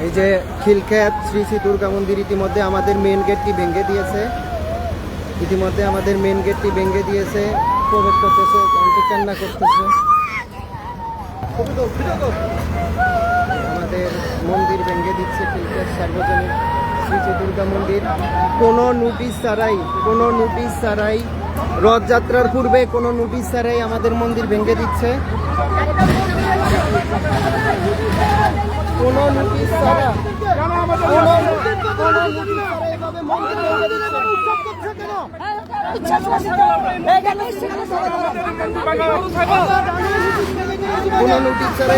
এই যে খিলক্ষেত শ্রী শ্রী দুর্গা মন্দির ইতিমধ্যে আমাদের মেন গেটটি ভেঙে দিয়েছে। প্রবেশ করতেছে, কান্না করতেছে। আমাদের মন্দির ভেঙে দিচ্ছে খিলক্ষেত সার্বজনীন শ্রী শ্রী দুর্গা মন্দির। কোনো নোটিশ ছাড়াই রথযাত্রার পূর্বে কোনো নোটিশ ছাড়াই আমাদের মন্দির ভেঙে দিচ্ছে। কোনো নোটিশ ছাড়া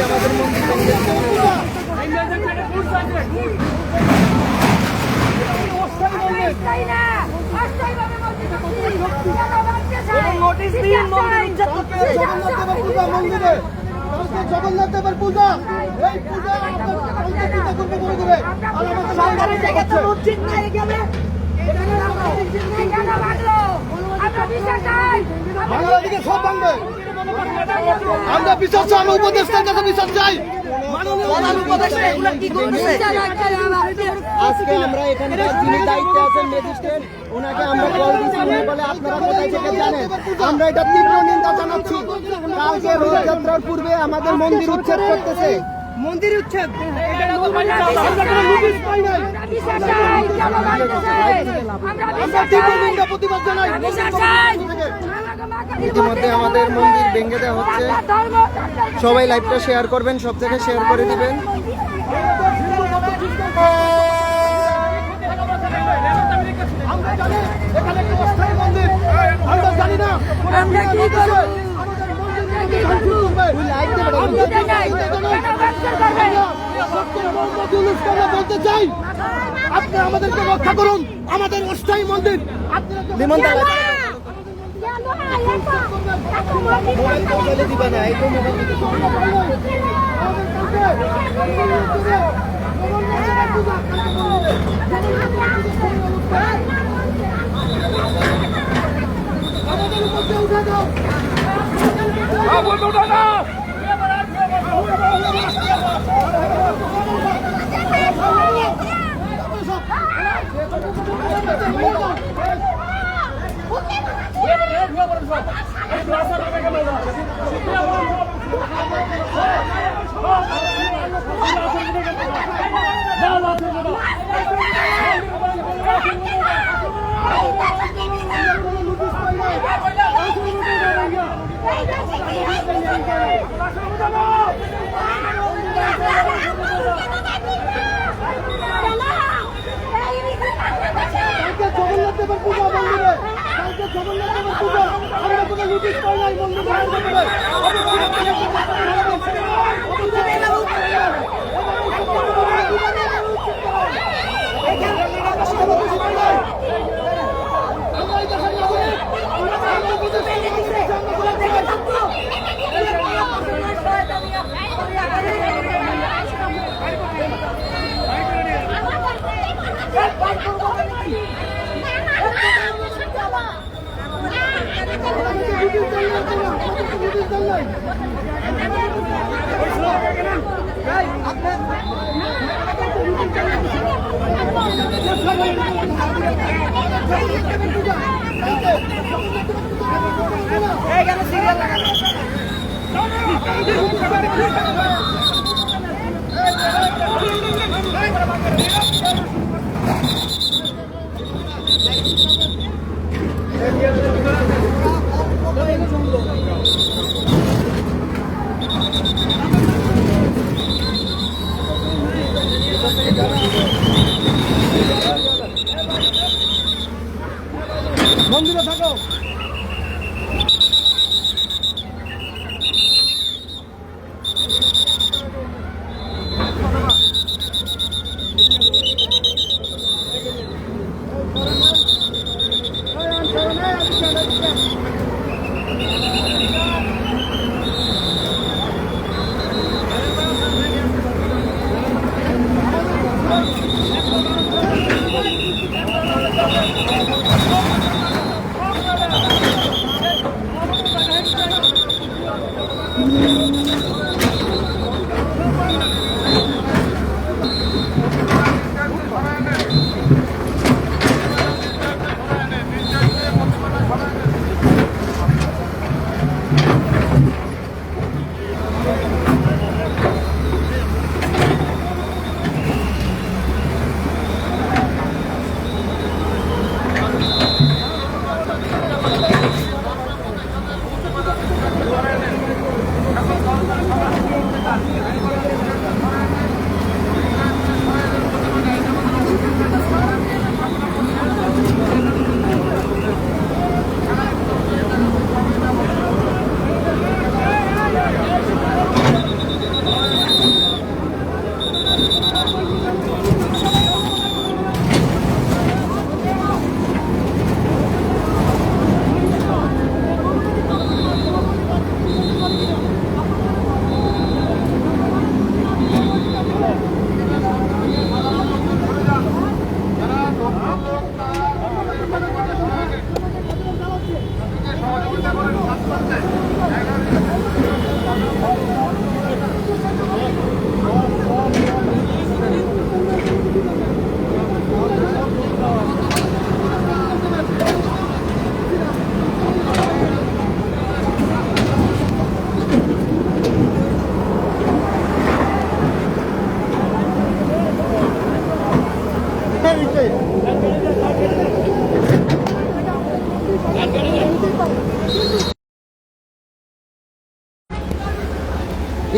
আমাদের মন্দির ভেঙে জগন্নাথ দেবের পূজা, এই পূজা সব ভাঙবে। আমরা বিচার চাই, আমরা উপদেষ্টার কাছে বিচার চাই। আজকে আমরা এখানকার যিনি দায়িত্বে আছেন ম্যাজিস্ট্রেট, ওনাকে আমরা কল দিচ্ছি। উনি বলে আপনারা কোথায় থেকে জানেন? আমরা এটা তীব্র নিন্দা জানাচ্ছি। কালকে রথযাত্রার পূর্বে আমাদের মন্দির উচ্ছেদ করতেছে। মন্দির উচ্ছেদ ইতিমধ্যে আমাদের মন্দির ভেঙে দেওয়া হচ্ছে। সবাই লাইভটা শেয়ার করবেন, সব জায়গায় শেয়ার করে দিবেন। বলতে চাই, আপনি আমাদেরকে রক্ষা করুন, আমাদের অস্থায়ী মন্দির দিবে না। মন্দিরে থাকো।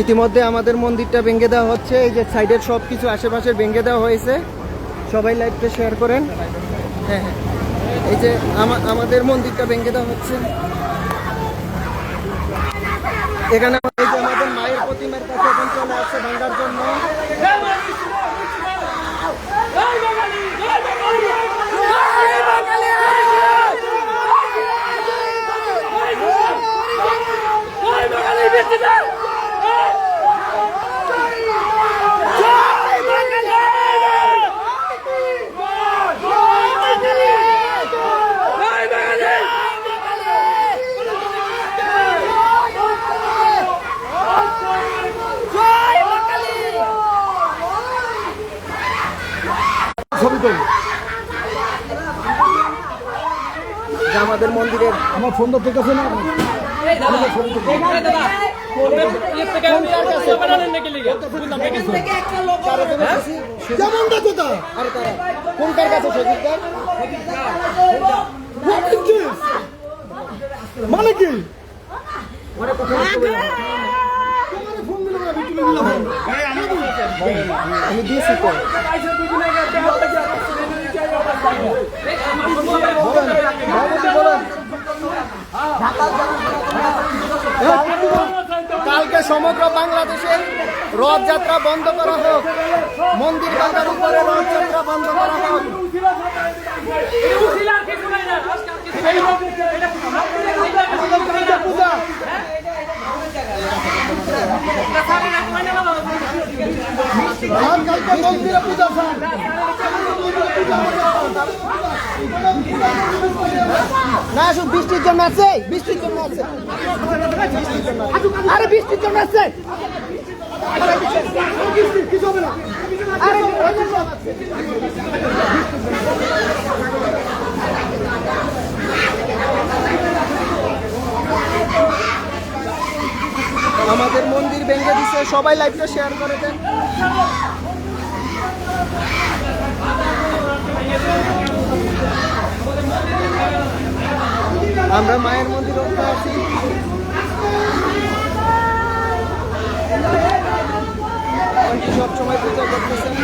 ইতিমধ্যে আমাদের মন্দিরটা ভেঙে দেওয়া হচ্ছে, এই যে সাইডের সব কিছু আশেপাশে ভেঙে দেওয়া হয়েছে। সবাই লাইভটা শেয়ার করেন। হ্যাঁ হ্যাঁ, এই যে আমাদের মন্দিরটা ভেঙে দেওয়া হচ্ছে। এখানে এই যে আমাদের মায়ের প্রতিমার কাছে এখন চলে আসছে ভাঙার জন্য। আমাদের মন্দিরের আমার ফোন ধরতে গেছে না কোনটার কাছে সজিবদার মানে কি আমি দিয়েছি তো। কালকে সমগ্র বাংলাদেশের রথযাত্রা বন্ধ করা হোক, মন্দির ভাঙার উপরে রথযাত্রা বন্ধ করা হোক। না শুধু বৃষ্টির জন্য আছে, বৃষ্টির জন্য আছে, আরে বৃষ্টির জন্য আছে। আমাদের মন্দির ভেঙে দিছে, সবাই লাইভটা শেয়ার করে দেন। আমরা মায়ের মন্দির রক্ষা আছি। সব সময় পূজা করতেছেন।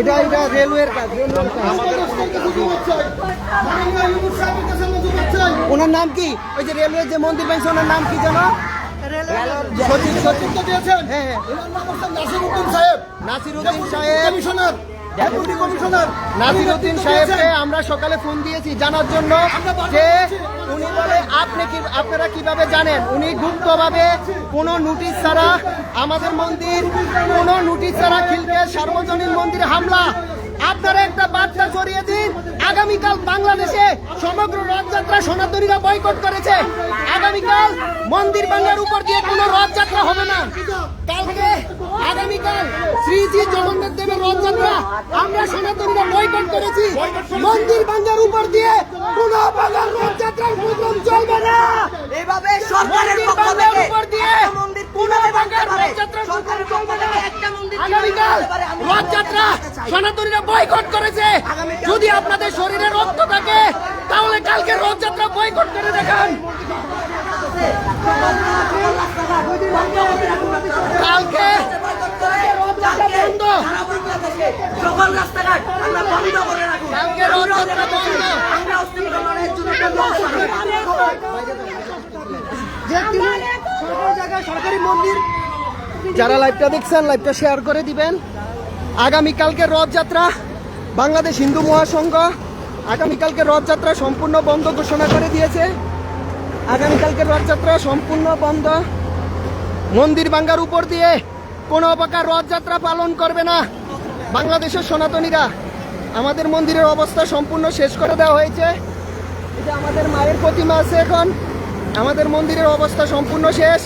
এটা এটা রেলওয়ের কাজ, ওনার নাম কি? ওই যে রেলওয়ে যে মন্দির বানিয়েছে ওনার নাম কি জানো? সচিব সচিব তো দিয়েছেন। হ্যাঁ হ্যাঁ, নাসিরউদ্দিন সাহেব, নাসিরউদ্দিন সাহেব কমিশনার, ডেপুটি কমিশনার নাসিরউদ্দিন সাহেবকে আমরা সকালে ফোন দিয়েছি জানার জন্য যে উনি বলে আপনারা কিভাবে জানেন? উনি গুপ্তভাবে কোনো নোটিশ ছাড়া আমাদের মন্দির, কোনো নোটিশ ছাড়া খিলগাঁও সার্বজনীন মন্দিরে হামলা। আপনারা একটা বার্তা ছড়িয়ে দিন, আগামীকাল বাংলাদেশে সমগ্র রথযাত্রা সনাতনীরা বয়কট করেছে। আগামীকাল মন্দির ভাঙার উপর দিয়ে কোনো রথযাত্রা হবে না। কালকে আগামীকাল শ্রীজি জগন্নাথ দেবের রথযাত্রা আমরা সনাতনীরা বয়কট করেছি। মন্দির ভাঙার উপর দিয়ে কোনো বাংলার রথযাত্রার প্রোগ্রাম চলবে না। এভাবে সরকারের পক্ষ থেকে উপর দিয়ে মন্দির কোনো বাংলার রথযাত্রা সরকারের পক্ষ থেকে একটা মন্দির আগামীকাল রথযাত্রা সনাতনীরা বয়কট করেছে। যদি আপনাদের শরীরে রক্ত থাকে তাহলে কালকে রথযাত্রা বয়কট করে দেখান। কালকে বন্ধ, সকল রাস্তাঘাট আমরা বন্ধ করে রাখবো। কালকে রথযাত্রা বন্ধ। আমরা অস্তিত্ব লড়াইয়ের জন্য সরকারি মন্দির যারা লাইভটা দেখছেন লাইভটা শেয়ার করে দিবেন। আগামীকালকে রথযাত্রা বাংলাদেশ হিন্দু মহাসংঘ আগামীকালকে রথযাত্রা সম্পূর্ণ বন্ধ ঘোষণা করে দিয়েছে। আগামীকালকে রথযাত্রা সম্পূর্ণ বন্ধ। মন্দির ভাঙ্গার উপর দিয়ে কোনো প্রকার রথযাত্রা পালন করবে না বাংলাদেশের সনাতনীরা। আমাদের মন্দিরের অবস্থা সম্পূর্ণ শেষ করে দেওয়া হয়েছে। এই যে আমাদের মায়ের প্রতিমা আছে, এখন আমাদের মন্দিরের অবস্থা সম্পূর্ণ শেষ।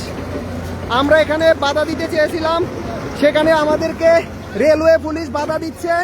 আমরা এখানে বাধা দিতে চেয়েছিলাম, সেখানে আমাদেরকে রেলওয়ে পুলিশ বাধা দিচ্ছে।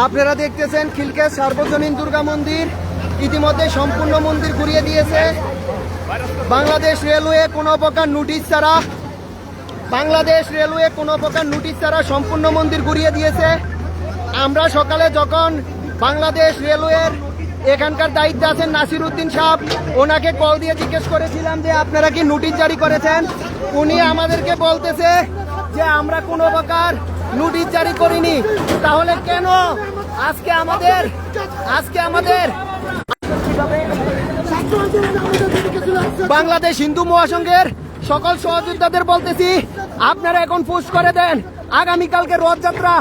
আপনারা দেখতেছেন খিলকেশ সার্বজনীন দুর্গা মন্দির ইতিমধ্যে সম্পূর্ণ মন্দির ঘুরিয়ে দিয়েছে বাংলাদেশ রেলওয়ে। কোনো প্রকার নোটিশ ছাড়া সম্পূর্ণ মন্দির ঘুরিয়ে দিয়েছে। আমরা সকালে যখন বাংলাদেশ রেলওয়ের এখানকার দায়িত্বে আছেন নাসির উদ্দিন সাহেব, ওনাকে কল দিয়ে জিজ্ঞেস করেছিলাম যে আপনারা কি নোটিশ জারি করেছেন। উনি আমাদেরকে বলতেছে যে আমরা কোনো প্রকার নোটিশ জারি করিনি। তাহলে কেন আজকে আমাদের বাংলাদেশ হিন্দু মহাসংঘের সকল সহযোদ্ধাদের বলতেছি, আপনারা এখন পোস্ট করে দেন। আগামীকালকে রথযাত্রা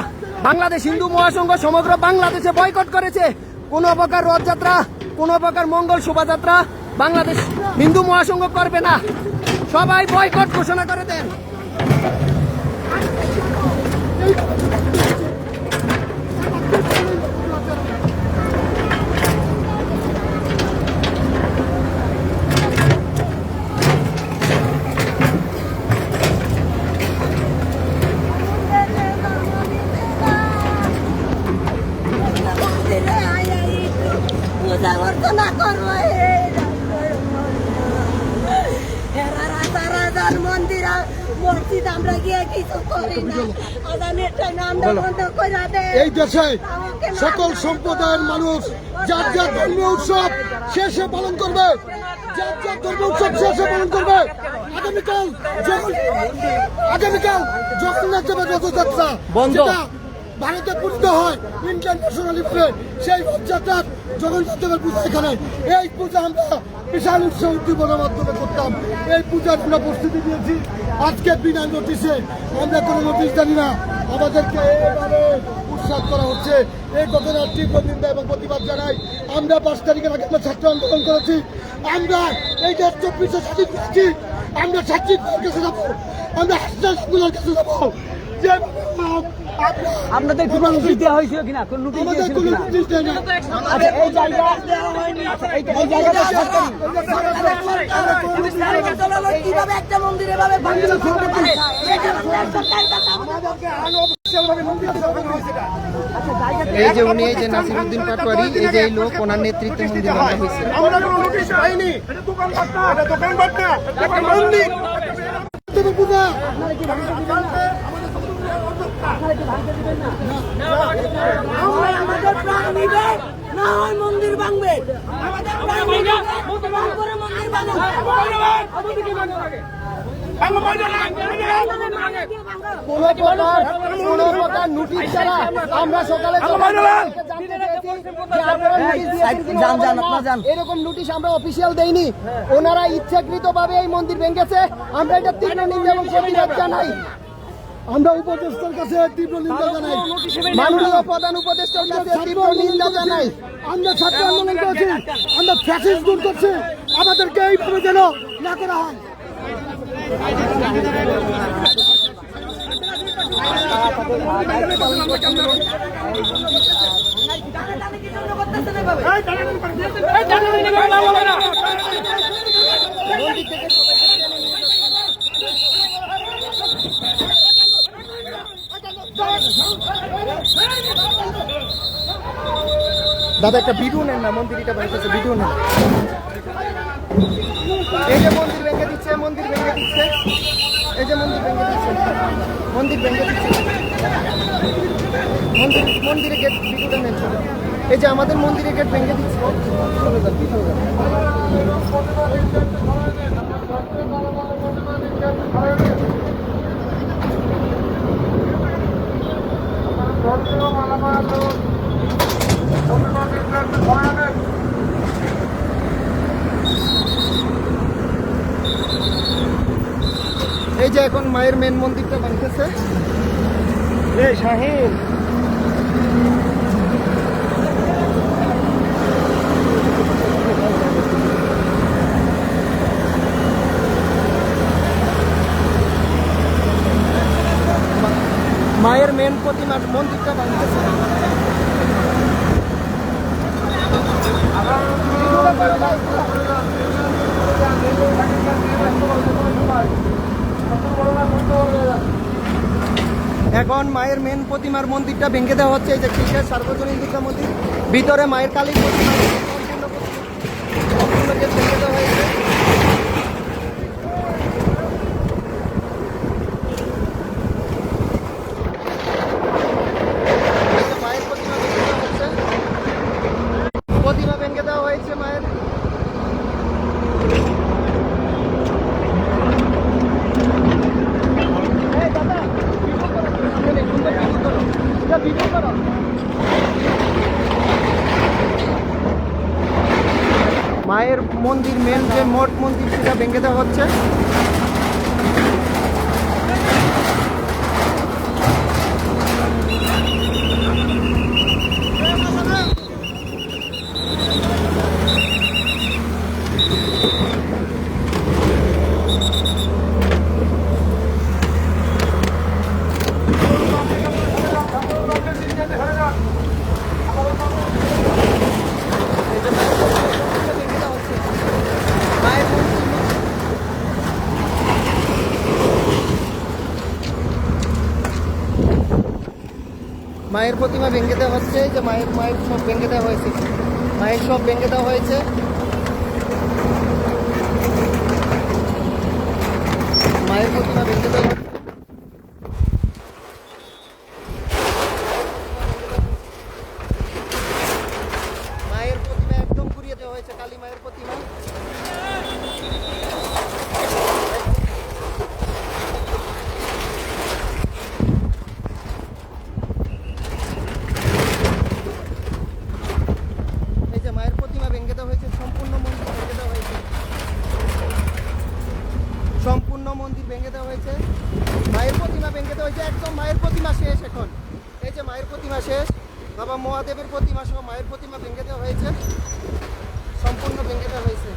বাংলাদেশ হিন্দু মহাসংঘ সমগ্র বাংলাদেশে বয়কট করেছে। কোনো প্রকার রথযাত্রা, কোনো প্রকার মঙ্গল শোভাযাত্রা বাংলাদেশ হিন্দু মহাসংঘ করবে না। সবাই বয়কট ঘোষণা করে দেন। এই দেশে সকল সম্প্রদায়ের মানুষ যার যার ধর্মীয় উৎসব শেষে পালন করবে, আগামীকাল জগন্নাথ দেবের রথযাত্রা যেটা ভারতে পূজিত হয় ইন্টারন্যাশনাল সেই রথযাত্রার জগন্নাথ দেবের পূজা এখানে। এই পূজা আমরা বিশাল উৎসব উদ্দীপনার মাধ্যমে করতাম। এই পূজার আমরা প্রস্তুতি নিয়েছি। আজকে বিনা নোটিশে, আমরা কোনো নোটিশ জানি না, আমাদেরকে এবারে উৎসাহ করা হচ্ছে। এই ঘটনার তীব্র নিন্দা এবং প্রতিবাদ জানাই। আমরা 5 তারিখের আগে আমরা ছাত্র আন্দোলন করেছি। আমরা এই দেশ 24 স্বাধীন করেছি। আমরা ছাত্রীদের কাছে যাবো, আমরা হাসপাতালগুলোর কাছে যাবো। যে আপনাদের কোনো নোটিশ দেওয়া হয়েছিল কিনা? কোন নোটিশ দিয়েছিল কিনা? আচ্ছা, এই জায়গা এই জায়গাটা সরকারি। কিভাবে একটা মন্দির এভাবে ভাঙচুর করতে পারে? এই যে উনি, এই যে নাসির উদ্দিন পাটোয়ারি, এই যে এই লোক, ওনার নেতৃত্বে মন্দির ভাঙা হয়েছে। আমরা কোনো নোটিশ পাইনি। এটা দোকানপাট না, এটা দোকানপাট না, এটা মন্দির। পূজা আমাদের প্রাণ নিবে না হয় মন্দির ভাঙবে। আমাদের প্রাণ নিবে মন্দির কোনো প্রকার নোটিশ ছাড়া আমরা সকালে এরকম নোটিশ আমরা অফিসিয়াল দেইনি। ওনারা ইচ্ছাকৃতভাবে এই মন্দির ভেঙেছে। আমরা এটা তীব্র নিন্দা এবং প্রতিবাদ জানাই। আমরা উপদেষ্টার কাছে তীব্র নিন্দা জানাই। মাননীয় প্রধান উপদেষ্টার কাছে তীব্র নিন্দা জানাই। আমরা ছাত্র আন্দোলন করেছি, আমরা ফ্যাসিস্ট দূর করছি। আমাদেরকে এইভাবে যেন না করা হয়। দাদা একটা ভিডিও নেন না, মন্দিরটা বাড়িতেছে, ভিডিও নেন। এই যে মন্দির ভেঙে দিচ্ছে, মন্দির ভেঙে দিচ্ছে, এই যে মন্দির ভেঙে দিচ্ছে, মন্দির ভেঙে দিচ্ছে, মন্দিরে গেট, ভিডিওটা নেন। এই যে আমাদের মন্দিরের গেট ভেঙে দিচ্ছে। এই যে এখন মায়ের মেন মন্দিরটা ভাঙতেছে। এই শাহিন মায়ের মেন প্রতিমার মন্দিরটা ভাঙতেছে। এখন মায়ের মেন প্রতিমার মন্দিরটা ভেঙে দেওয়া হচ্ছে। এই যে খ্রিস্টের সার্বজনীন দুর্গা মন্দির, ভিতরে মায়ের কালী প্রতিমা সম্পূর্ণ গেট ভেঙে দেওয়া হয়েছে। মায়ের প্রতিমা ভেঙে দেওয়া হয়েছে মায়ের। মায়ের মন্দির মেন যে মঠ মন্দির সেটা ভেঙে দেওয়া হচ্ছে। মায়ের প্রতিমা ভেঙে দেওয়া হচ্ছে। যে মায়ের সব ভেঙে দেওয়া হয়েছে, মায়ের সব ভেঙে দেওয়া হয়েছে। মায়ের প্রতিমা ভেঙে দেওয়া হচ্ছে। মায়ের প্রতিমা একদম ঘুরিয়ে দেওয়া হয়েছে, কালী মায়ের প্রতিমা। সম্পূর্ণ মন্দির ভেঙে দেওয়া হয়েছে, মায়ের প্রতিমা ভেঙে দেওয়া হয়েছে। একদম মায়ের প্রতিমা শেষ এখন। এই যে মায়ের প্রতিমা শেষ, বাবা মহাদেবের প্রতিমা সহ মায়ের প্রতিমা ভেঙে দেওয়া হয়েছে, সম্পূর্ণ ভেঙে দেওয়া হয়েছে।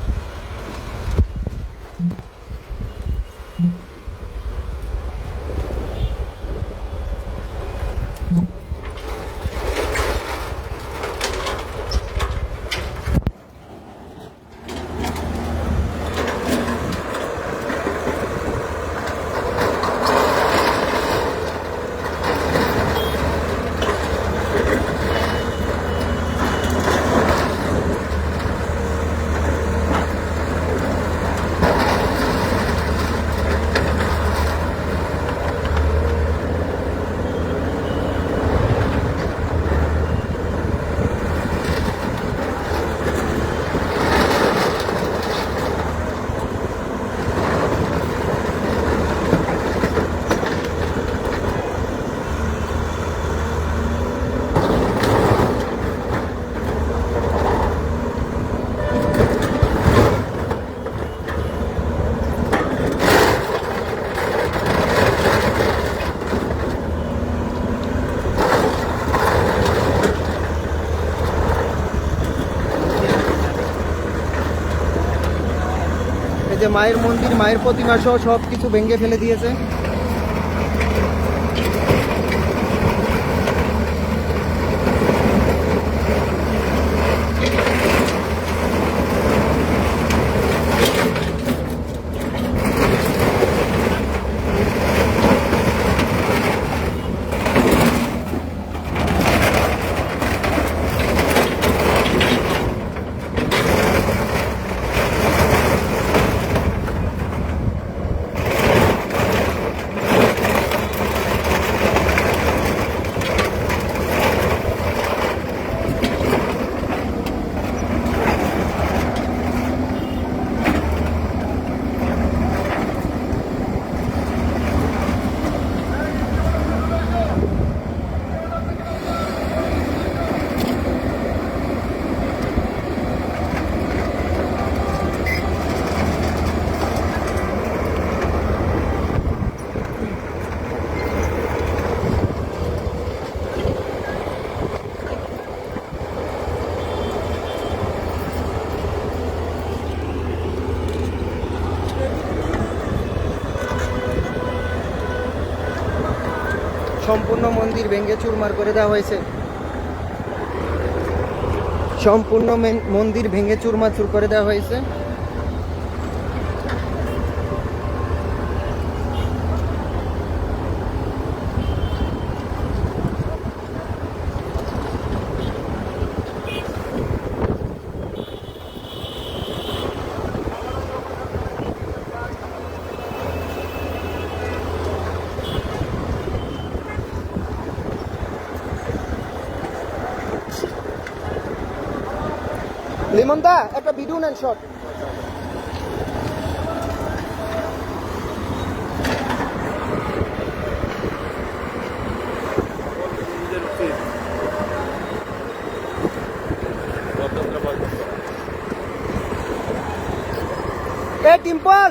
যে মায়ের মন্দির, মায়ের প্রতিমা সহ সব কিছু ভেঙে ফেলে দিয়েছে। সম্পূর্ণ মন্দির ভেঙে চুরমার করে দেওয়া হয়েছে। সম্পূর্ণ মন্দির ভেঙে চুরমাচুর করে দেওয়া হয়েছে। লিমন দা একটা ভিডিও নেন শট। এ টিম্পল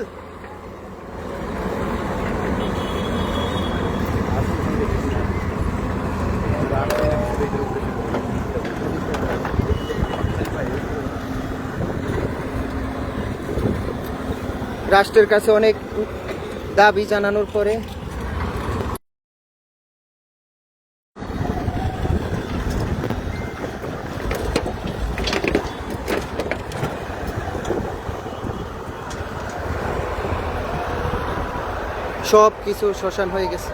রাষ্ট্রের কাছে অনেক দাবি জানানোর পরে সব কিছু শ্মশান হয়ে গেছে।